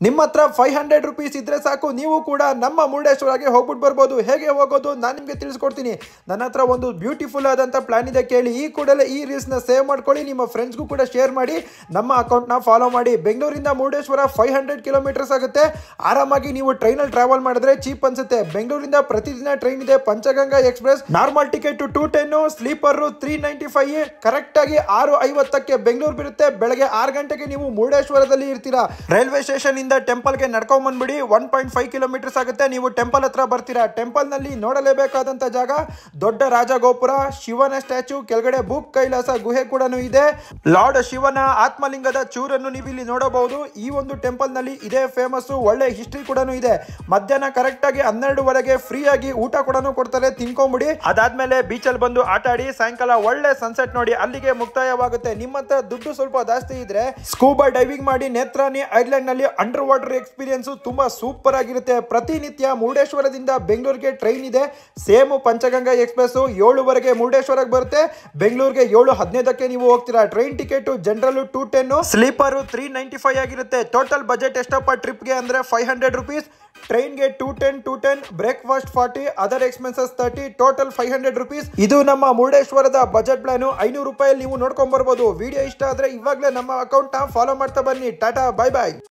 ನಿಮ್ಮ ಹತ್ರ 500 ರೂಪೀಸ್ ಇದ್ರೆ ಸಾಕು, ನೀವು ಕೂಡ ನಮ್ಮ ಮುರುಡೇಶ್ವರಗೆ ಹೋಗ್ಬಿಟ್ಟು ಬರ್ಬೋದು. ಹೇಗೆ ಹೋಗೋದು ನಾನು ನಿಮಗೆ ತಿಳಿಸ್ಕೊಡ್ತೀನಿ. ನನ್ನ ಹತ್ರ ಒಂದು ಬ್ಯೂಟಿಫುಲ್ ಆದಂಥ ಪ್ಲಾನ್ ಇದೆ, ಕೇಳಿ. ಈ ಕೂಡಲೇ ಈ ರೀಲ್ಸ್ನ ಸೇವ್ ಮಾಡ್ಕೊಳ್ಳಿ, ನಿಮ್ಮ ಫ್ರೆಂಡ್ಸ್ಗೂ ಕೂಡ ಶೇರ್ ಮಾಡಿ, ನಮ್ಮ ಅಕೌಂಟ್ನ ಫಾಲೋ ಮಾಡಿ. ಬೆಂಗಳೂರಿಂದ ಮುರುಡೇಶ್ವರ 500 ಕಿಲೋಮೀಟರ್ಸ್ ಆಗುತ್ತೆ. ಆರಾಮಾಗಿ ನೀವು ಟ್ರೈನಲ್ಲಿ ಟ್ರಾವೆಲ್ ಮಾಡಿದ್ರೆ ಚೀಪ್ ಅನ್ಸುತ್ತೆ. ಬೆಂಗಳೂರಿಂದ ಪ್ರತಿದಿನ ಟ್ರೈನ್ ಇದೆ, Panchaganga express. Normal ticket 210, sleeper 395. Correct ಆಗಿ 6:50ಕ್ಕೆ ಬೆಂಗಳೂರು ಬಿಡುತ್ತೆ. ಬೆಳಗ್ಗೆ 6 ಗಂಟೆಗೆ ನೀವು ಮುರುಡೇಶ್ವರದಲ್ಲಿ ಇರ್ತೀರಾ. ರೈಲ್ವೆ ಸ್ಟೇಷನ್ ಇಂದ ಟೆಂಪಲ್ಗೆ ನಡ್ಕೊಂಡ್ ಬಂದ್ಬಿಡಿ. 1.5 ಕಿಲೋಮೀಟರ್ಸ್ ಆಗುತ್ತೆ. ನೀವು ಟೆಂಪಲ್ ಹತ್ರ ಬರ್ತೀರಾ. ಟೆಂಪಲ್ ನಲ್ಲಿ ನೋಡಲೇಬೇಕಾದಂತ ಜಾಗ ದೊಡ್ಡ ರಾಜಗೋಪುರ, ಶಿವನ ಸ್ಟ್ಯಾಚು, ಕೆಳಗಡೆ ಬುಕ್ ಕೈಲಾಸ ಗುಹೆ ಕೂಡ ಇದೆ. ಲಾರ್ಡ್ ಶಿವನ ಆತ್ಮಲಿಂಗದ ಚೂರನ್ನು ನೀವು ಇಲ್ಲಿ ನೋಡಬಹುದು. ಈ ಒಂದು ಟೆಂಪಲ್ ನಲ್ಲಿ ಇದೇ ಫೇಮಸ್, ಒಳ್ಳೆ ಹಿಸ್ಟ್ರಿ ಕೂಡ ಇದೆ. ಮಧ್ಯಾಹ್ನ ಕರೆಕ್ಟ್ ಆಗಿ 12:30 ಫ್ರೀ ಆಗಿ ಊಟ ಕೂಡ ಕೊಡ್ತಾರೆ, ತಿನ್ಕೊಂಬಿಡಿ. ಅದಾದ್ಮೇಲೆ ಬೀಚಲ್ಲಿ ಬಂದು ಆಟ ಆಡಿ ಸಾಯಂಕಾಲ ಒಳ್ಳೆ ಸನ್ಸೆಟ್ ನೋಡಿ ಅಲ್ಲಿಗೆ ಮುಕ್ತಾಯವಾಗುತ್ತೆ. ನಿಮ್ಮ ಹತ್ರ ದುಡ್ಡು ಸ್ವಲ್ಪ ಜಾಸ್ತಿ ಇದ್ರೆ ಸ್ಕೂಬಾ ಡೈವಿಂಗ್ ಮಾಡಿ ನೇತ್ರಾನಿ ಐಲ್ಯಾಂಡ್ ನಲ್ಲಿ ಅಂಡರ್ ವಾಟರ್ ಎಕ್ಸ್ಪೀರಿಯನ್ಸ್ ತುಂಬಾ ಸೂಪರ್ ಆಗಿರುತ್ತೆ. ಪ್ರತಿನಿತ್ಯ ಮುರುಡೇಶ್ವರದಿಂದ ಬೆಂಗಳೂರಿಗೆ ಟ್ರೈನ್ ಇದೆ, ಸೇಮ್ ಪಂಚಗಂಗಾ ಎಕ್ಸ್ಪ್ರೆಸ್. 7:00 ಮುರುಡೇಶ್ವರಕ್ಕೆ ಬರುತ್ತೆ, ಬೆಂಗಳೂರಿಗೆ 7:15ಕ್ಕೆ ನೀವು ಹೋಗ್ತೀರಾ. ಟ್ರೈನ್ ಟಿಕೆಟ್ ಜನರಲ್ 210, ಸ್ಲೀಪರ್ 395 ಆಗಿರುತ್ತೆ. ಟೋಟಲ್ ಬಜೆಟ್ ಎಷ್ಟಪ್ಪ ಟ್ರಿಪ್ಗೆ ಅಂದ್ರೆ 500 ರೂಪೀಸ್. ಟ್ರೈನ್ಗೆ 210, breakfast 40, other expenses 30, total 500 rupees. ಇದು ನಮ್ಮ ಮುರುಡೇಶ್ವರದ ಬಜೆಟ್ ಪ್ಲಾನ್. 500 ರೂಪಾಯಿ ನೀವು ನೋಡ್ಕೊಂಡ್ ಬರ್ಬೋದು. ವಿಡಿಯೋ ಇಷ್ಟ ಆದ್ರೆ ಇವಾಗಲೇ ನಮ್ಮ ಅಕೌಂಟ್ ನ ಫಾಲೋ ಮಾಡ್ತಾ ಬನ್ನಿ. Tata, bye bye.